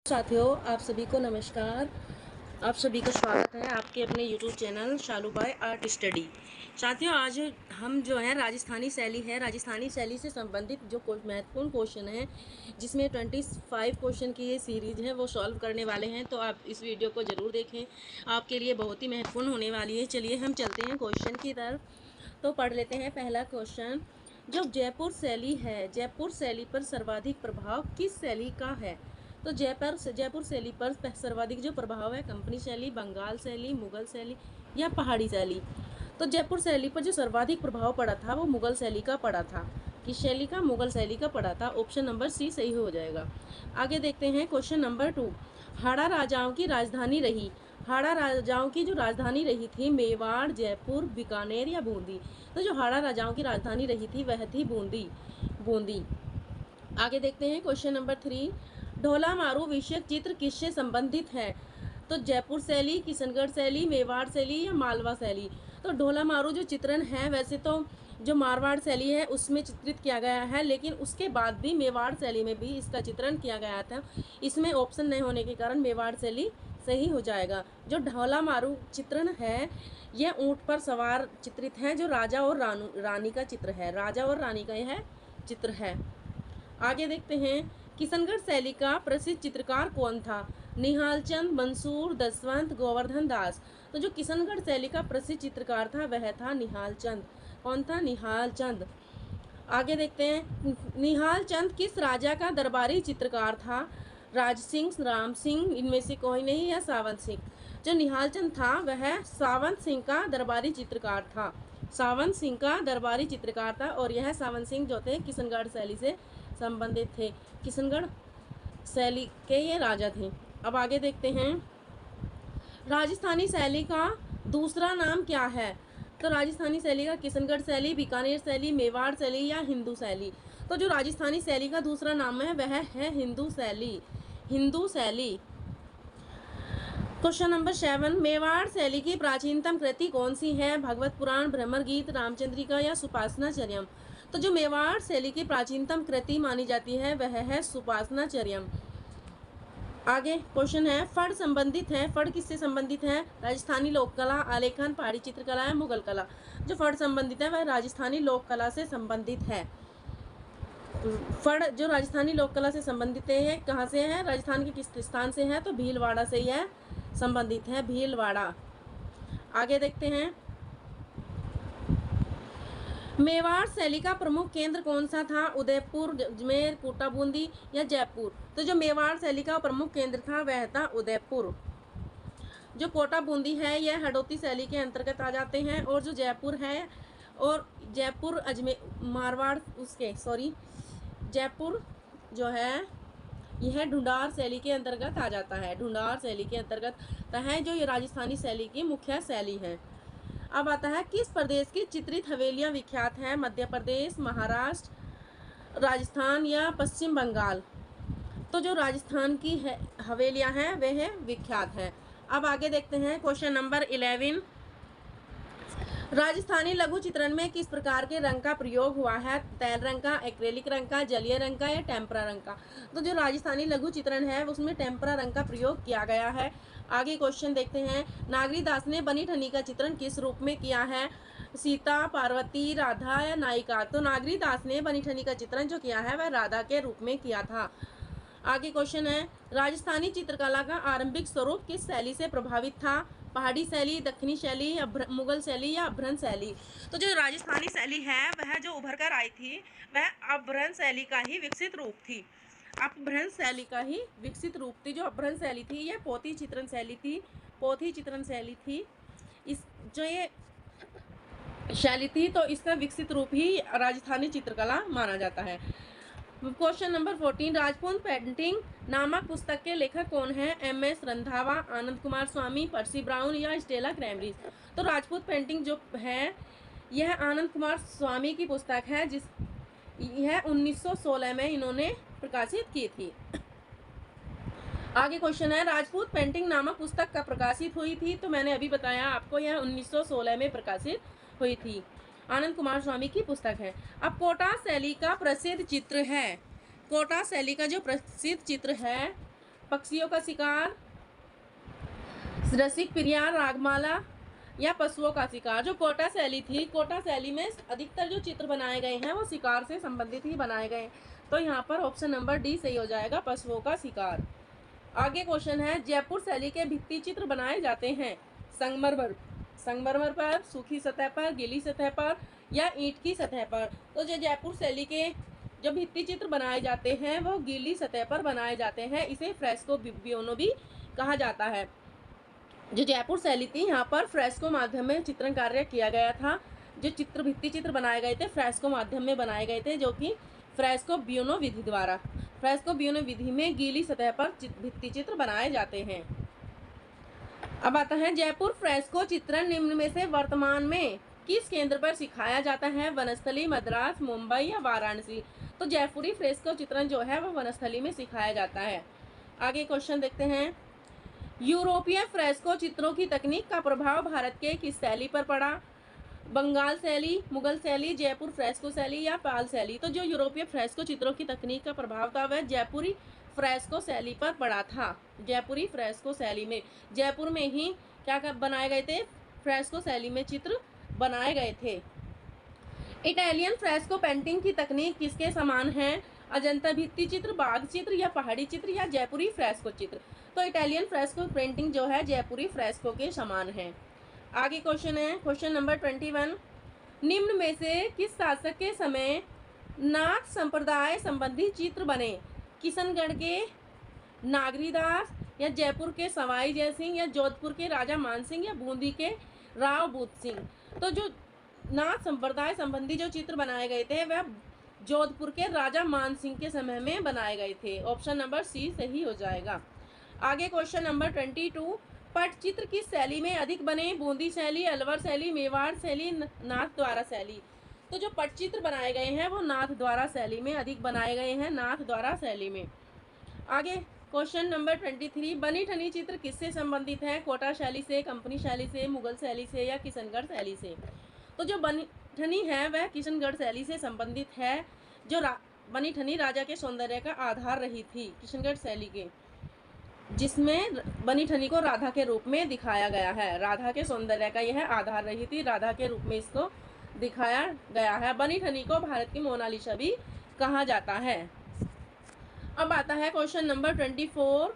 साथियों, आप सभी को नमस्कार। आप सभी का स्वागत है आपके अपने यूट्यूब चैनल शालू बाय आर्ट स्टडी। साथियों, आज हम जो है राजस्थानी शैली से संबंधित जो महत्वपूर्ण क्वेश्चन है, जिसमें 25 क्वेश्चन की ये सीरीज है, वो सॉल्व करने वाले हैं। तो आप इस वीडियो को ज़रूर देखें, आपके लिए बहुत ही महत्वपूर्ण होने वाली है। चलिए हम चलते हैं क्वेश्चन की तरफ। तो पढ़ लेते हैं पहला क्वेश्चन। जो जयपुर शैली है, जयपुर शैली पर सर्वाधिक प्रभाव किस शैली का है? तो जयपुर शैली पर सर्वाधिक जो प्रभाव है, कंपनी शैली, बंगाल शैली, मुगल शैली या पहाड़ी शैली? तो जयपुर शैली पर जो सर्वाधिक प्रभाव पड़ा था वो मुगल शैली का पड़ा था। किस शैली का? मुगल शैली का पड़ा था। ऑप्शन नंबर सी सही हो जाएगा। आगे देखते हैं क्वेश्चन नंबर 2। हाड़ा राजाओं की राजधानी रही। हाड़ा राजाओं की जो राजधानी रही थी, मेवाड़, जयपुर, बीकानेर या बूंदी? तो जो हाड़ा राजाओं की राजधानी रही थी वह थी बूंदी। आगे देखते हैं क्वेश्चन नंबर 3। ढोला मारू विषयक चित्र किससे संबंधित है? तो जयपुर शैली, किशनगढ़ शैली, मेवाड़ शैली या मालवा शैली? तो ढोला मारू जो चित्रण है, वैसे तो जो मारवाड़ शैली है उसमें चित्रित किया गया है, लेकिन उसके बाद भी मेवाड़ शैली में भी इसका चित्रण किया गया था। इसमें ऑप्शन नहीं होने के कारण मेवाड़ शैली सही हो जाएगा। जो ढोला मारू चित्रण है, यह ऊंट पर सवार चित्रित है, जो राजा और रानी का चित्र है। राजा और रानी का यह चित्र है। आगे देखते हैं, किशनगढ़ शैली का प्रसिद्ध चित्रकार कौन था? निहाल चंद, मंसूर, दसवंत, गोवर्धन दास? तो जो किशनगढ़ शैली का प्रसिद्ध चित्रकार था वह था निहाल चंद। कौन था? निहाल चंद। आगे देखते हैं, निहाल चंद किस राजा का दरबारी चित्रकार था? राज सिंह, राम सिंह, इनमें से कोई नहीं, या सावंत सिंह? जो निहाल चंद था वह सावंत सिंह का दरबारी चित्रकार था। सावंत सिंह का दरबारी चित्रकार था, और यह सावंत सिंह जो थे किशनगढ़ शैली से संबंधित थे। किशनगढ़ शैली के ये राजा थे। अब आगे देखते हैं, राजस्थानी शैली का दूसरा नाम क्या है? तो राजस्थानी शैली का किशनगढ़ शैली, बीकानेर शैली, मेवाड़ शैली या हिंदू शैली? तो जो राजस्थानी शैली का दूसरा नाम है वह है हिंदू शैली। हिंदू शैली। Question number 7। मेवाड़ शैली की प्राचीनतम कृति कौन सी है? भगवत पुराण, भ्रमर गीत, रामचंद्रिका या सुपासना चर्यम? तो जो मेवाड़ शैली की प्राचीनतम कृति मानी जाती है वह है सुपासना चर्यम। आगे क्वेश्चन है, फड़ संबंधित है। फड़ किससे संबंधित है? राजस्थानी लोक कला, आलेखन, पहाड़ी चित्रकला या मुगल कला? जो फड़ संबंधित है वह राजस्थानी लोक कला से संबंधित है। फड़ जो राजस्थानी लोक कला से संबंधित है, कहाँ से है? राजस्थान के किस स्थान से है? तो भीलवाड़ा से यह संबंधित है, भीलवाड़ा। आगे देखते हैं, मेवाड़ शैली का प्रमुख केंद्र कौन सा था? उदयपुर, अजमेर, कोटा, बूंदी या जयपुर? तो जो मेवाड़ शैली का प्रमुख केंद्र था वह था उदयपुर। जो कोटा बूंदी है यह हडोती शैली के अंतर्गत आ जाते हैं, और जो जयपुर है, और जयपुर अजमेर मारवाड़ जयपुर जो है यह ढूंढार शैली के अंतर्गत आ जाता है। ढूंढार शैली के अंतर्गत है, जो ये राजस्थानी शैली की मुख्य शैली है। अब आता है, किस प्रदेश की चित्रित हवेलियां विख्यात हैं? मध्य प्रदेश, महाराष्ट्र, राजस्थान या पश्चिम बंगाल? तो जो राजस्थान की हवेलियां हैं वह विख्यात है। अब आगे देखते हैं क्वेश्चन नंबर 11। राजस्थानी लघु चित्रण में किस प्रकार के रंग का प्रयोग हुआ है? तैल रंग का, एक्रेलिक रंग का, जलीय रंग का या टेम्परा रंग का? तो जो राजस्थानी लघु चित्रण है उसमें टेम्परा रंग का प्रयोग किया गया है। आगे क्वेश्चन देखते हैं, नागरी दास ने बनी ठनी का चित्रण किस रूप में किया है? सीता, पार्वती, राधा या नायिका? तो नागरी दास ने बनी ठनी का चित्रण जो किया है वह राधा के रूप में किया था। आगे क्वेश्चन है, राजस्थानी चित्रकला का आरंभिक स्वरूप किस शैली से प्रभावित था? पहाड़ी शैली, दक्षिणी शैली या मुगल शैली या अभ्रंश शैली? तो जो राजस्थानी शैली है वह जो उभर कर आई थी वह अभ्रंश शैली का ही विकसित रूप थी। अपभ्रंश शैली का ही विकसित रूप थी। जो अपभ्रंश शैली थी यह पोथी चित्रण शैली थी। पोथी चित्रण शैली थी इस जो ये शैली थी, तो इसका विकसित रूप ही राजस्थानी चित्रकला माना जाता है। Question number 14। राजपूत पेंटिंग नामक पुस्तक के लेखक कौन है? एम.एस. रंधावा, आनंद कुमार स्वामी, पर्सी ब्राउन या स्टेला क्रैमरिज? तो राजपूत पेंटिंग जो है यह आनंद कुमार स्वामी की पुस्तक है, यह 1916 में इन्होंने प्रकाशित की थी। आगे क्वेश्चन है, राजपूत पेंटिंग नामक पुस्तक कब प्रकाशित हुई थी? तो मैंने अभी बताया आपको, यह 1916 में प्रकाशित हुई थी। आनंद कुमार स्वामी की पुस्तक है। अब कोटा शैली का प्रसिद्ध चित्र है, कोटा शैली का जो प्रसिद्ध चित्र है पक्षियों का शिकार, रसिक प्रिया, रागमाला या पशुओं का शिकार। जो कोटा शैली थी, कोटा शैली में अधिकतर जो चित्र बनाए गए हैं वो शिकार से संबंधित ही बनाए गए, तो यहाँ पर ऑप्शन नंबर डी सही हो जाएगा, पशुओं का शिकार। आगे क्वेश्चन है, जयपुर शैली के भित्ति चित्र बनाए जाते हैं संगमरमर संगमरमर पर, सूखी सतह पर, गीली सतह पर या ईंट की सतह पर। तो जो जयपुर शैली के जो भित्ति चित्र बनाए जाते हैं वो गीली सतह पर बनाए जाते हैं, इसे फ्रेस्को बिबियोनो भी कहा जाता है। जो जयपुर शैली थी, यहाँ पर फ्रेस्को माध्यम में चित्रण कार्य किया गया था। जो भित्ति चित्र बनाए गए थे फ्रेस्को माध्यम में बनाए गए थे, जो कि फ्रेस्को बियोनो विधि द्वारा, फ्रेस्को बियोनो विधि में गीली सतह पर भित्ति चित्र बनाए जाते हैं। अब आता है, जयपुर फ्रेस्को चित्रण निम्न में से वर्तमान में किस केंद्र पर सिखाया जाता है? वनस्थली, मद्रास, मुंबई या वाराणसी। तो जयपुरी फ्रेस्को चित्रण जो है वह वनस्थली में सिखाया जाता है। आगे क्वेश्चन देखते हैं, यूरोपीय फ्रेस्को चित्रों की तकनीक का प्रभाव भारत के किस शैली पर पड़ा? बंगाल शैली, मुगल शैली, जयपुर फ्रेस्को शैली या पाल शैली। तो जो यूरोपीय फ्रेस्को चित्रों की तकनीक का प्रभाव था वह जयपुरी फ्रेस्को शैली पर पड़ा था। जयपुरी फ्रेस्को शैली में, जयपुर में ही क्या बनाए गए थे? फ्रेस्को शैली में चित्र बनाए गए थे। इटालियन फ्रेस्को पेंटिंग की तकनीक किसके समान है? अजंता भित्ति चित्र, बाघ चित्र या पहाड़ी चित्र या जयपुरी फ्रेस्को चित्र। तो इटालियन फ्रेस्को पेंटिंग जो है जयपुरी फ्रेस्को के समान है। आगे क्वेश्चन है, क्वेश्चन नंबर 21, निम्न में से किस शासक के समय नाथ संप्रदाय संबंधी चित्र बने? किशनगढ़ के नागरीदास या जयपुर के सवाई जयसिंह या जोधपुर के राजा मानसिंह या बूंदी के राव बूत सिंह। तो जो नाथ संप्रदाय संबंधी जो चित्र बनाए गए थे वह जोधपुर के राजा मानसिंह के समय में बनाए गए थे। ऑप्शन नंबर सी सही हो जाएगा। आगे क्वेश्चन नंबर 22, पटचित्र किस शैली में अधिक बने? बूंदी शैली, अलवर शैली, मेवाड़ शैली, नाथ द्वारा शैली। तो जो पटचित्र बनाए गए हैं वो नाथ द्वारा शैली में अधिक बनाए गए हैं, नाथ द्वारा शैली में। आगे क्वेश्चन नंबर 23, बनी ठनी चित्र किससे संबंधित है? कोटा शैली से, कंपनी शैली से, मुगल शैली से या किशनगढ़ शैली से। तो जो बनी ठनी है वह किशनगढ़ शैली से संबंधित है। जो बनी ठनी राजा के सौंदर्य का आधार रही थी किशनगढ़ शैली के, जिसमें बनी ठनी को राधा के रूप में दिखाया गया है। राधा के सौंदर्य का यह आधार रही थी, राधा के रूप में इसको दिखाया गया है। बनी ठनी को भारत की मोनालिसा भी कहा जाता है। अब आता है क्वेश्चन नंबर 24,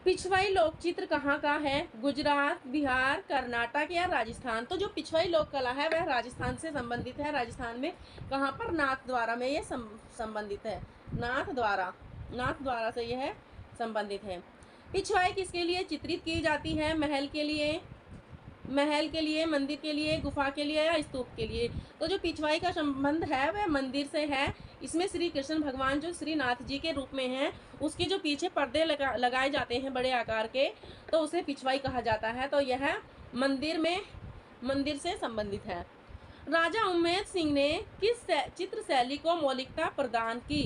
पिछवाई लोक चित्र कहाँ का है? गुजरात, बिहार, कर्नाटक या राजस्थान। तो जो पिछवाई लोक कला है वह राजस्थान से संबंधित है। राजस्थान में कहाँ पर? नाथ द्वारा में ये संबंधित है, नाथ द्वारा से यह संबंधित है। पिछवाई किसके लिए चित्रित की जाती है? महल के लिए, मंदिर के लिए, गुफा के लिए या स्तूप के लिए। तो जो पिछवाई का संबंध है वह मंदिर से है। इसमें श्री कृष्ण भगवान जो श्रीनाथ जी के रूप में हैं, उसके जो पीछे पर्दे लगाए जाते हैं बड़े आकार के, तो उसे पिछवाई कहा जाता है। तो यह मंदिर से संबंधित है। राजा उम्मेद सिंह ने किस चित्र शैली को मौलिकता प्रदान की?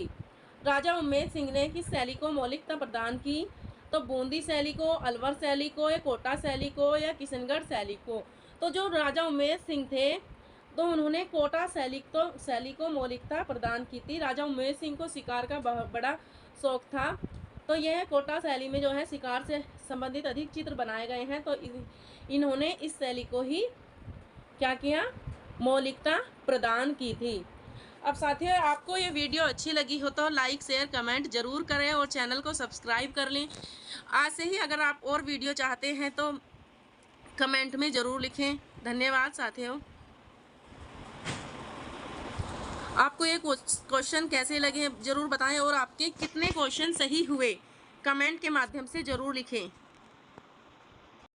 राजा उम्मेद सिंह ने किस शैली को मौलिकता प्रदान की? तो बूंदी शैली को, अलवर शैली को या कोटा शैली को या किशनगढ़ शैली को। तो जो राजा उम्मेद सिंह थे तो उन्होंने कोटा शैली को मौलिकता प्रदान की थी। राजा उम्मेद सिंह को शिकार का बड़ा शौक था, तो यह कोटा शैली में जो है शिकार से संबंधित अधिक चित्र बनाए गए हैं। तो इन्होंने इस शैली को ही क्या किया? मौलिकता प्रदान की थी। अब साथियों, आपको ये वीडियो अच्छी लगी हो तो लाइक, शेयर, कमेंट जरूर करें और चैनल को सब्सक्राइब कर लें। आज से ही अगर आप और वीडियो चाहते हैं तो कमेंट में ज़रूर लिखें। धन्यवाद साथियों। आपको ये क्वेश्चन कैसे लगे ज़रूर बताएं और आपके कितने क्वेश्चन सही हुए कमेंट के माध्यम से ज़रूर लिखें।